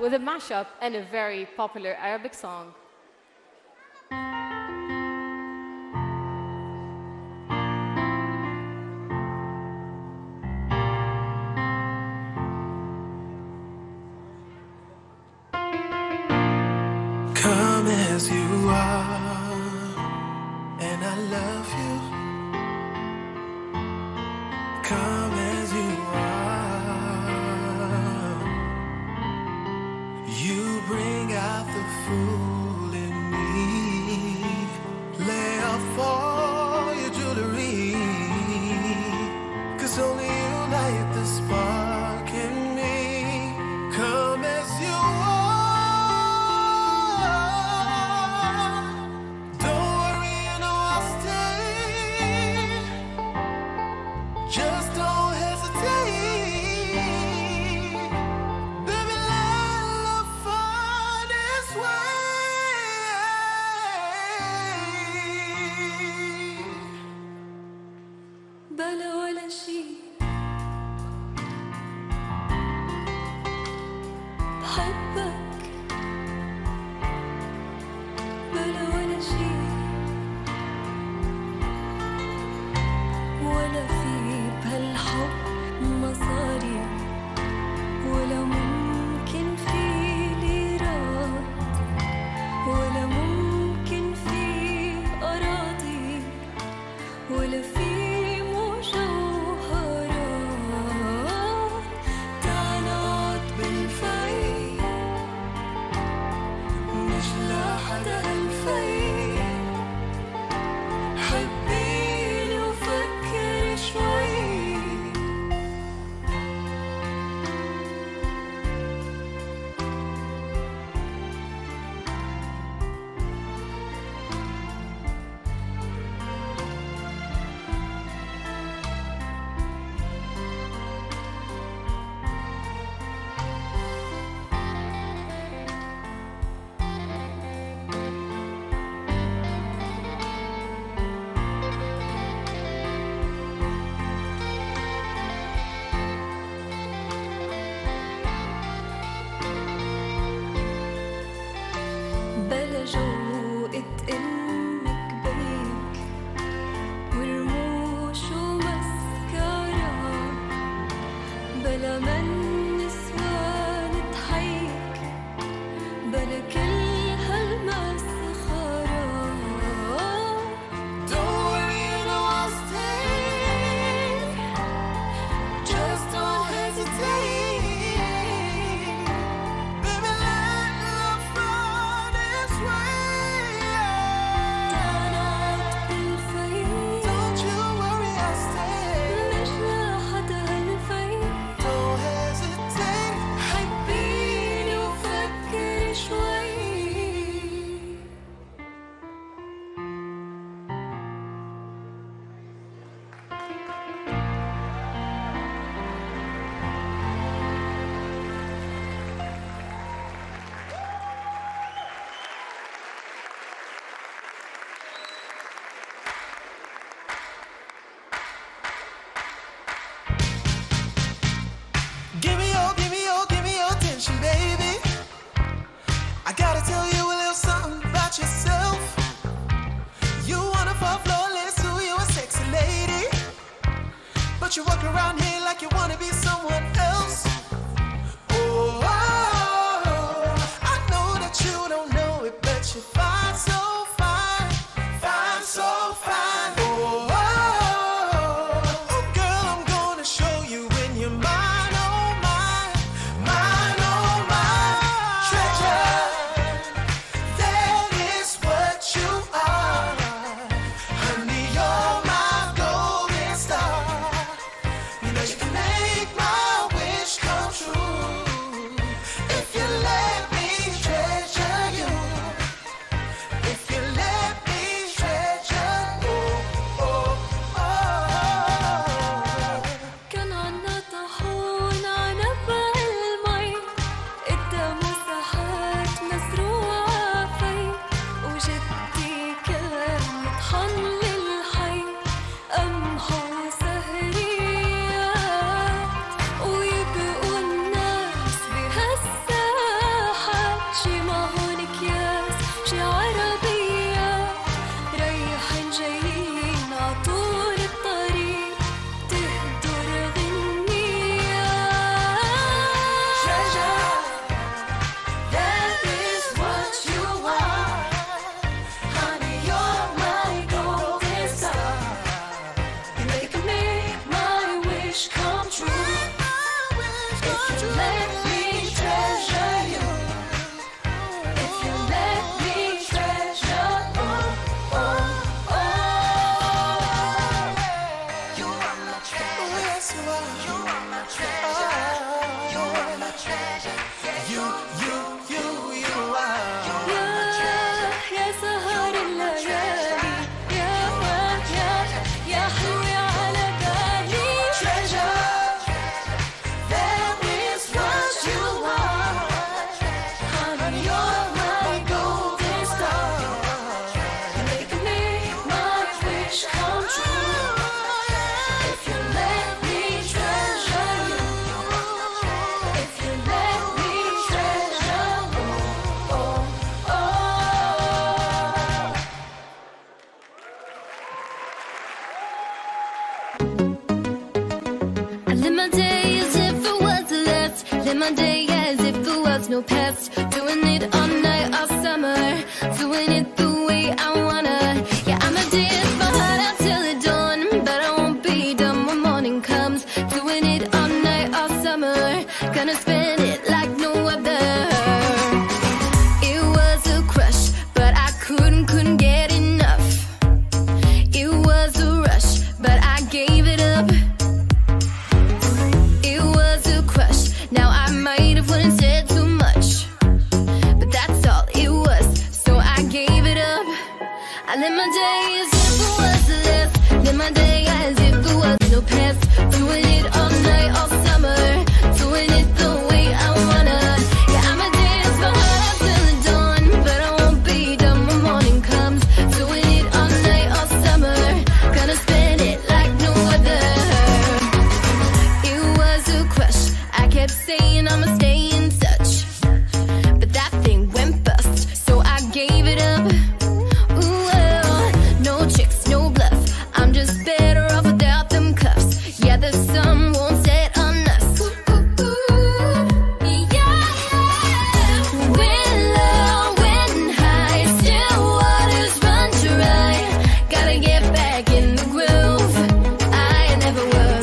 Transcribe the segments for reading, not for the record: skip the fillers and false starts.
with a mashup and a very popular Arabic song. Come as you are, and I love you. Come as you are. You bring out the fool in me. Lay off all your jewelry, 'cause only you light the spark in me. Come as you are. Just don't hesitate. Baby, let love find its way. بلا ولا شي بحبك، بلا ولا شي ولا في بهالحب مصاري، ولا ممكن في ليرات، ولا ممكن في أراضي، ولا في مجوهرات. تعال نقعد بالفي، مش لحدا هالفي. حبيني وفكر شوي. بلا جوقة إنك بيك ورموش ومسكرة، بلا من نسوان تحيك، بلا كل هالمسخرة. Don't worry, you know I'll stay. Just don't hesitate. Baby, let love find its way. تعال نقعد بالفي، Don't you worry, I'll stay. مش لحدا هالفي. Don't hesitate. حبيني وفكر شوي. Give me your attention, baby. I gotta tell you a little something about yourself. You wonderful, flawless, who you a sexy lady, but you walk around here like you wanna be someone else. Oh, I know that you don't know it, but you're fine, so fine, fine, so fine. Oh, girl, I'm gonna show you when you're mine, oh mine, mine, oh mine. Treasure, that is what you are. Honey, you're my golden star. You know you can make my no past. Doing it all night, all summer. Doing it the way I wanna. Yeah, I'ma dance my heart out till the dawn, but I won't be done when morning comes. Doing it all night, all summer. Gonna spend it like no other. It was a crush, but I couldn't get enough. It was a rush, but I gave it up. It was a crush. Now I might have wouldn't said too much, but that's all it was. So I gave it up. I live my day as if it was the last. Live my day as if there was no past. Doing it all night, all summer. Doing it the way I wanna. Yeah, I'ma dance my heart out till the dawn, but I won't be done when morning comes. Doing it all night, all summer. Gonna spend it like no other. It was a crush. I kept saying I'ma stay in touch, but that thing went bust. So I gave it up. Ooh, well, no tricks, no bluff. I'm just better off without them cuffs. Yeah, the sun won't set on us. Yeah. When low, when high, still waters run dry. Gotta get back in the groove. I never worry.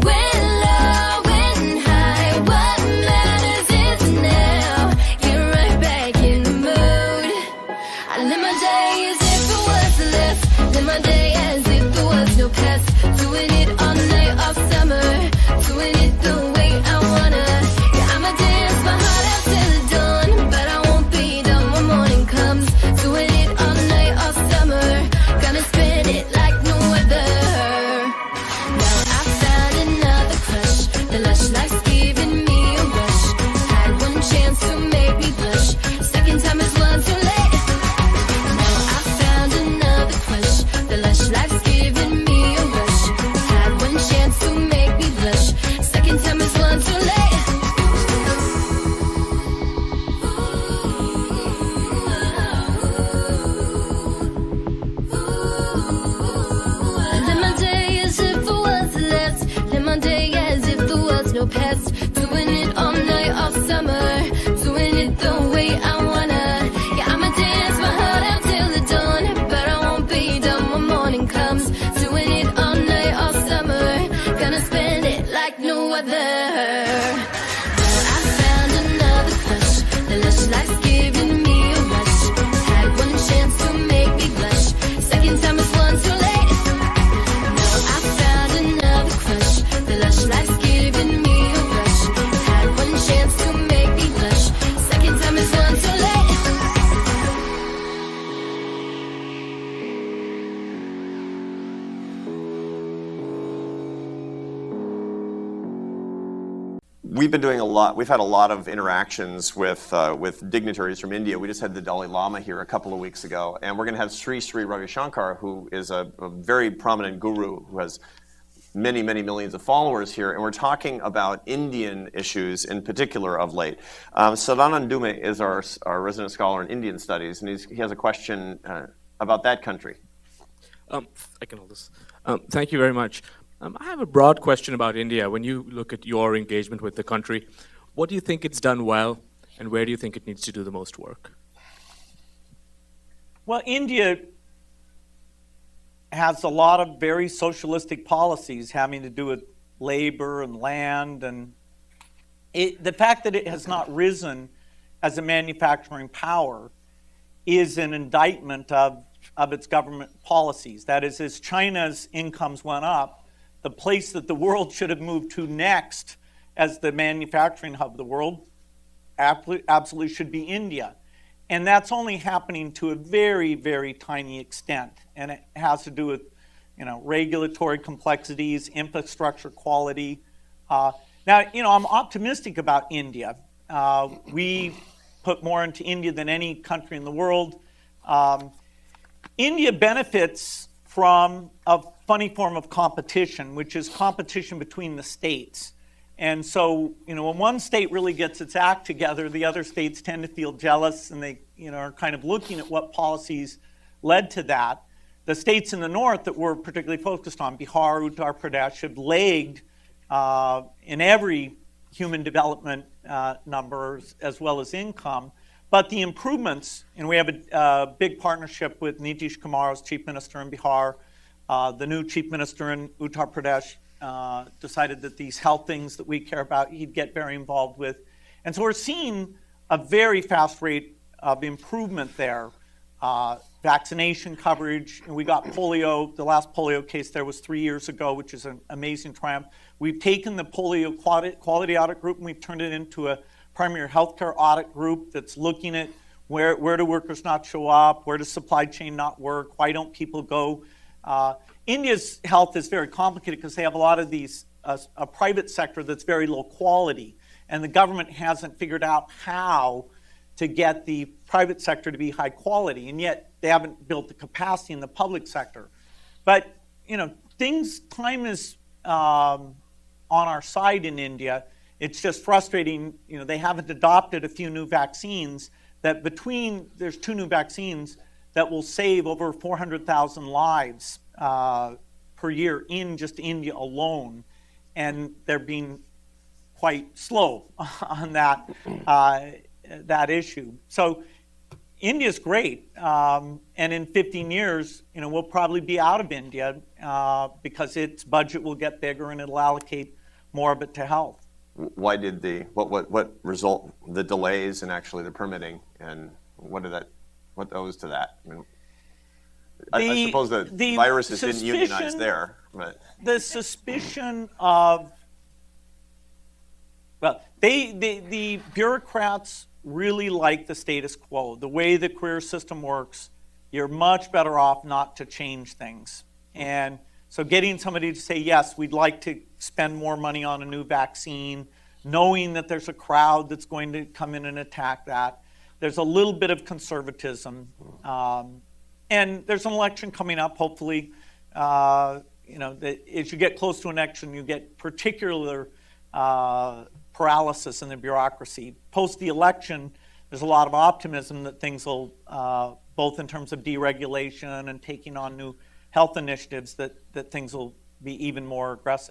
When low, when high, what matters is now. Get right back in the mood. I live my day as if it was the last. Live my day as if there was no past. Doing it all night, all summer. Doing it the way I wanna. Yeah, I'ma dance my heart out till the dawn, but I won't be done when morning comes. Doing it all night, all summer. Gonna spend it like no other. Now I found another crush. The lush life's giving me a rush. Had one chance to make me blush. Second time is one too late. Now I found another crush. The lush life's giving me a rush. Had one chance to make me blush. Second time is one too late. Live my day as if it was the last. Live my day as if there was no past. Doing it all night, all summer. Doing it the way I wanna. Yeah, I'ma dance my heart out till the dawn, but I won't be done when morning comes. Doing it all night, all summer. Gonna spend it like no other. I found another crush. The lush life's giving me a rush. Had one chance to make me blush. Second time is one too late. Now I found another crush. The lush life's giving me a rush. Had one chance to make me blush. Second time is one too late. We've been doing a lot. We've had a lot of interactions with dignitaries from India. We just had the Dalai Lama here a couple of weeks ago, and we're going to have Sri Ravi Shankar, who is a very prominent guru who has many, many millions of followers here, and we're talking about Indian issues in particular of late. Sadanand Dume is our resident scholar in Indian studies, and he has a question about that country. I can hold this. Thank you very much. I have a broad question about India. When you look at your engagement with the country, what do you think it's done well, and where do you think it needs to do the most work? Well, India has a lot of very socialistic policies having to do with labor and land, and the fact that it has not risen as a manufacturing power is an indictment of its government policies. That is, as China's incomes went up, the place that the world should have moved to next as the manufacturing hub of the world absolutely should be India. And that's only happening to a very, very tiny extent. And it has to do with, regulatory complexities, infrastructure quality. Now, I'm optimistic about India. We put more into India than any country in the world. India benefits from a funny form of competition, which is competition between the states. And so, when one state really gets its act together, the other states tend to feel jealous, and they, are kind of looking at what policies led to that. The states in the north that we're particularly focused on, Bihar, Uttar Pradesh, have lagged in every human development numbers as well as income. But the improvements, and we have a big partnership with Nitish Kumar as Chief Minister in Bihar. The new Chief Minister in Uttar Pradesh decided that these health things that we care about, he'd get very involved with. And so we're seeing a very fast rate of improvement there. Vaccination coverage, and we got polio. The last polio case there was 3 years ago, which is an amazing triumph. We've taken the polio quality audit group and we've turned it into a primary healthcare audit group that's looking at where do workers not show up, where does supply chain not work, why don't people go. India's health is very complicated because they have a lot of these, a private sector that's very low quality, and the government hasn't figured out how to get the private sector to be high quality, and yet they haven't built the capacity in the public sector. But, you know, time is on our side in India. It's just frustrating, you know, they haven't adopted a few new vaccines that there's 2 new vaccines that will save over 400,000 lives per year in just India alone. And they're being quite slow on that issue. So India's great. And in 15 years, you know, we'll probably be out of India because its budget will get bigger and it'll allocate more of it to health. Why did what result the delays in actually the permitting, and what owes to that? I mean, I suppose the viruses didn't unionize there, but the suspicion of, well, the bureaucrats really like the status quo. The way the career system works, you're much better off not to change things. And so getting somebody to say, yes, we'd like to spend more money on a new vaccine, knowing that there's a crowd that's going to come in and attack that. There's a little bit of conservatism. And there's an election coming up, hopefully. You know, as you get close to an election, you get particular paralysis in the bureaucracy. Post the election, there's a lot of optimism that things will, both in terms of deregulation and taking on new health initiatives, that things will be even more aggressive.